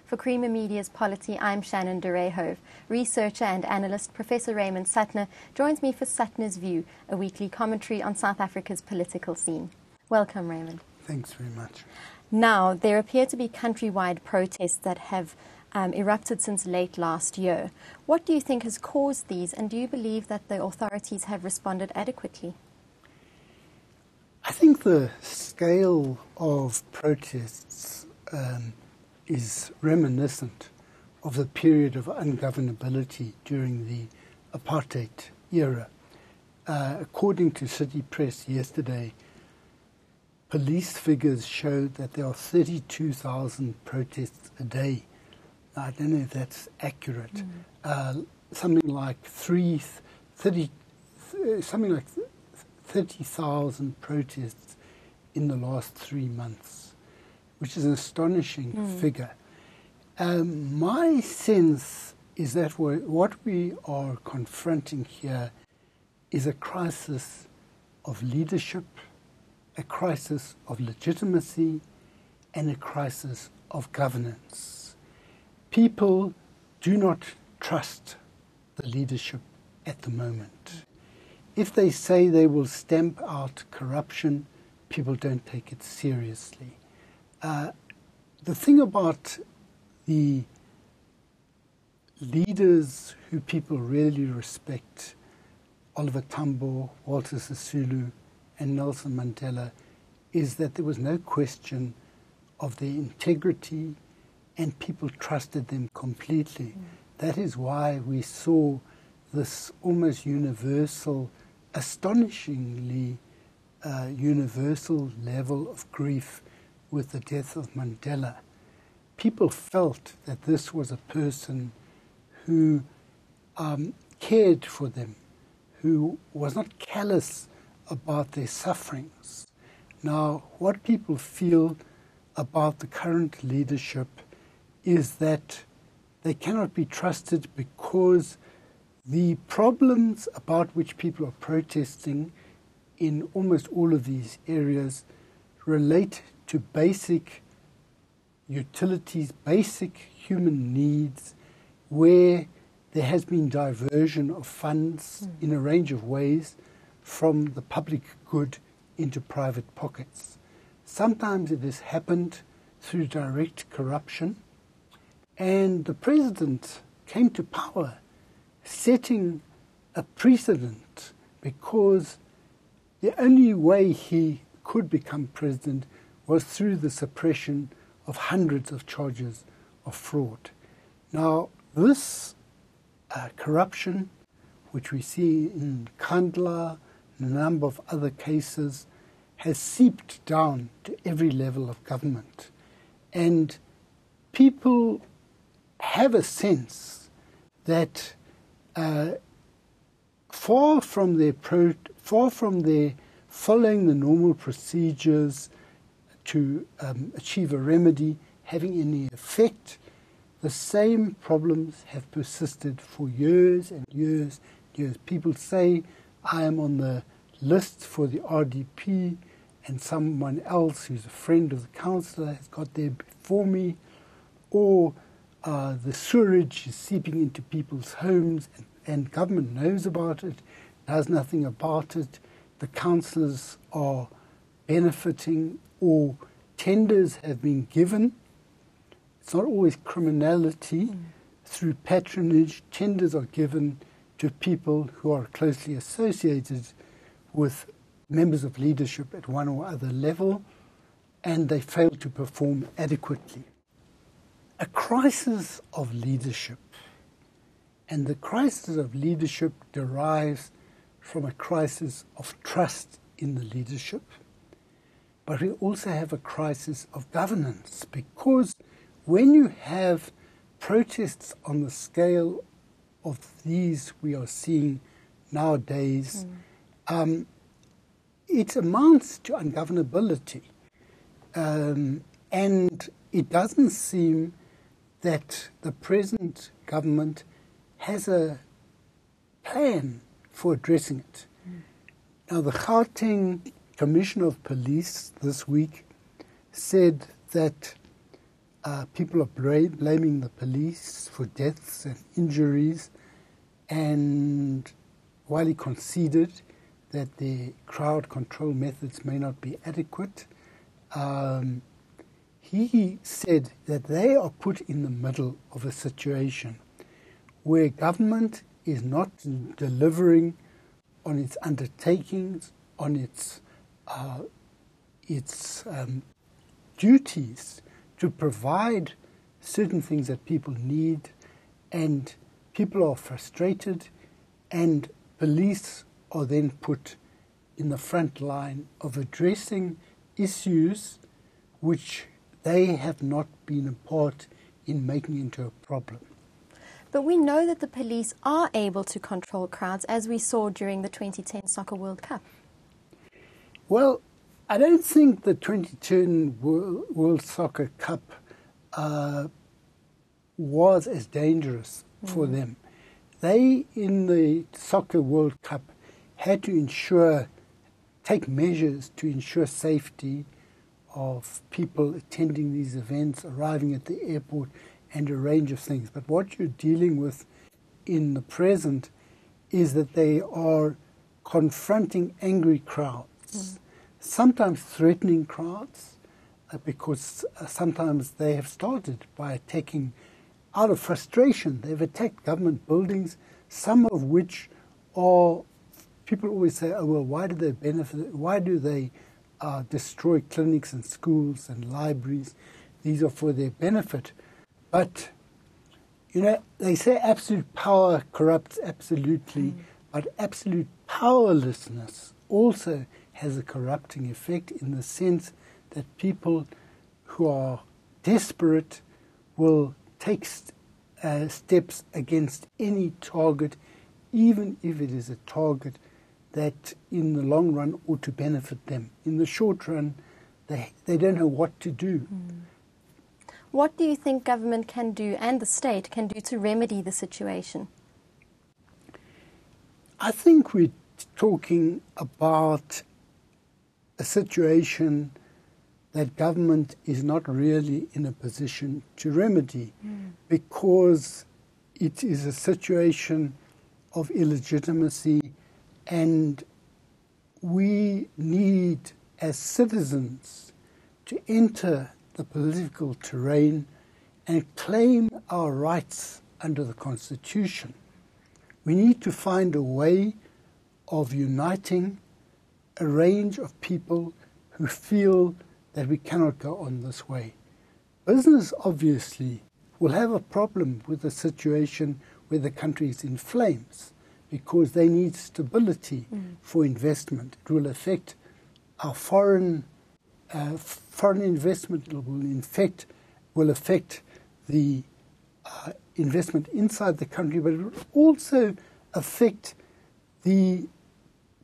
For Creamer Media's Polity, I'm Shannon de Rehove. Researcher and analyst Professor Raymond Suttner joins me for Suttner's View, a weekly commentary on South Africa's political scene. Welcome, Raymond. Thanks very much. Now, there appear to be countrywide protests that have erupted since late last year. What do you think has caused these, and do you believe that the authorities have responded adequately? I think the scale of protests is reminiscent of the period of ungovernability during the apartheid era. According to City Press yesterday, police figures showed that there are 32,000 protests a day. Now, I don't know if that's accurate. Something like 30,000 protests in the last 3 months, which is an astonishing figure. My sense is that what we are confronting here is a crisis of leadership, a crisis of legitimacy, and a crisis of governance. People do not trust the leadership at the moment. If they say they will stamp out corruption, people don't take it seriously. The thing about the leaders who people really respect, Oliver Tambo, Walter Sisulu, and Nelson Mandela, is that there was no question of their integrity and people trusted them completely. That is why we saw this almost universal, astonishingly universal level of grief with the death of Mandela. People felt that this was a person who cared for them, who was not callous about their sufferings. Now, what people feel about the current leadership is that they cannot be trusted because the problems about which people are protesting in almost all of these areas relate to basic utilities, basic human needs, where there has been diversion of funds in a range of ways from the public good into private pockets. Sometimes it has happened through direct corruption, and the president came to power setting a precedent because the only way he could become president was through the suppression of hundreds of charges of fraud. Now, this corruption, which we see in Kandla and a number of other cases, has seeped down to every level of government. And people have a sense that far from their following the normal procedures to achieve a remedy having any effect, the same problems have persisted for years and years and years. People say, I am on the list for the RDP and someone else who's a friend of the councillor has got there before me, or the sewerage is seeping into people's homes and government knows about it, does nothing about it. The councillors are benefiting, or tenders have been given. It's not always criminality. Through patronage, tenders are given to people who are closely associated with members of leadership at one or other level, and they fail to perform adequately. A crisis of leadership, and the crisis of leadership derives from a crisis of trust in the leadership. But we also have a crisis of governance, because when you have protests on the scale of these we are seeing nowadays, it amounts to ungovernability. And it doesn't seem that the present government has a plan for addressing it. Now, the Gauteng Commissioner of Police this week said that People are blaming the police for deaths and injuries, and while he conceded that the crowd control methods may not be adequate, he said that they are put in the middle of a situation where government is not delivering on its undertakings, on its duties to provide certain things that people need, and people are frustrated, and police are then put in the front line of addressing issues which they have not been a part in making into a problem. But we know that the police are able to control crowds, as we saw during the 2010 Soccer World Cup. Well, I don't think the 2010 World Soccer Cup was as dangerous for them. They, in the Soccer World Cup, had to take measures to ensure safety of people attending these events, arriving at the airport, and a range of things. But what you're dealing with in the present is that they are confronting angry crowds, sometimes threatening crowds, because sometimes they have started by attacking out of frustration. They've attacked government buildings, some of which are, people always say, oh, well, why do they benefit? Why do they destroy clinics and schools and libraries? These are for their benefit. But, you know, they say absolute power corrupts absolutely, but absolute powerlessness also has a corrupting effect, in the sense that people who are desperate will take steps against any target, even if it is a target that in the long run ought to benefit them. In the short run, they don't know what to do. What do you think government can do, and the state can do, to remedy the situation? I think we're talking about a situation that government is not really in a position to remedy, because it is a situation of illegitimacy, and we need, as citizens, to enter the political terrain and claim our rights under the Constitution. We need to find a way of uniting a range of people who feel that we cannot go on this way. Business, obviously, will have a problem with a situation where the country is in flames, because they need stability for investment. It will affect our foreign investment. It will affect the investment inside the country, but it will also affect the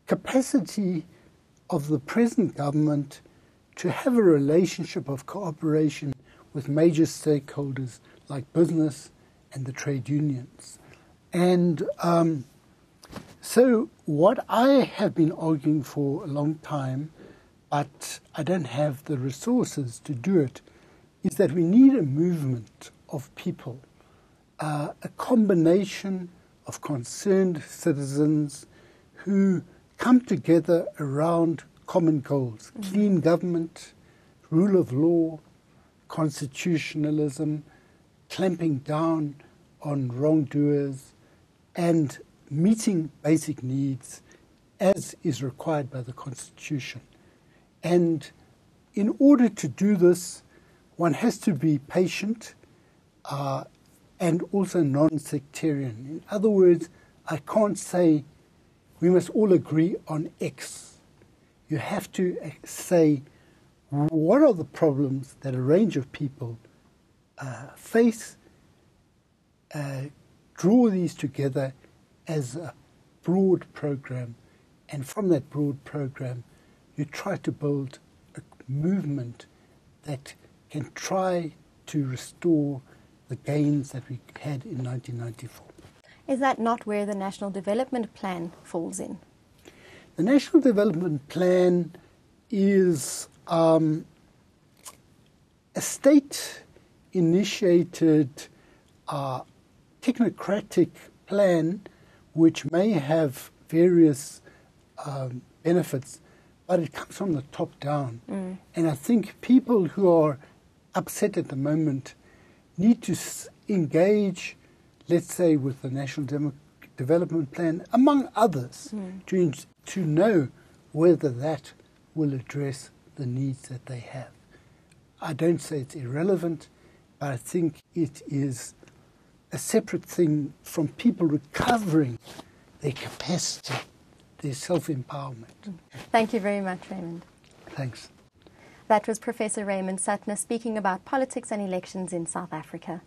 capacity of the present government to have a relationship of cooperation with major stakeholders like business and the trade unions. And so what I have been arguing for a long time, but I don't have the resources to do it, is that we need a movement of people, a combination of concerned citizens who come together around common goals: clean government, rule of law, constitutionalism, clamping down on wrongdoers, and meeting basic needs as is required by the Constitution. And in order to do this, one has to be patient and also non-sectarian. In other words, I can't say we must all agree on X. You have to say, what are the problems that a range of people face, draw these together as a broad program, and from that broad program, you try to build a movement that can try to restore the gains that we had in 1994. Is that not where the National Development Plan falls in? The National Development Plan is a state initiated a technocratic plan which may have various benefits, but it comes from the top down. And I think people who are upset at the moment need to engage, let's say, with the National Development Plan, among others, to know whether that will address the needs that they have. I don't say it's irrelevant, but I think it is a separate thing from people recovering their capacity, their self-empowerment. Thank you very much, Raymond. Thanks. That was Professor Raymond Suttner speaking about politics and elections in South Africa.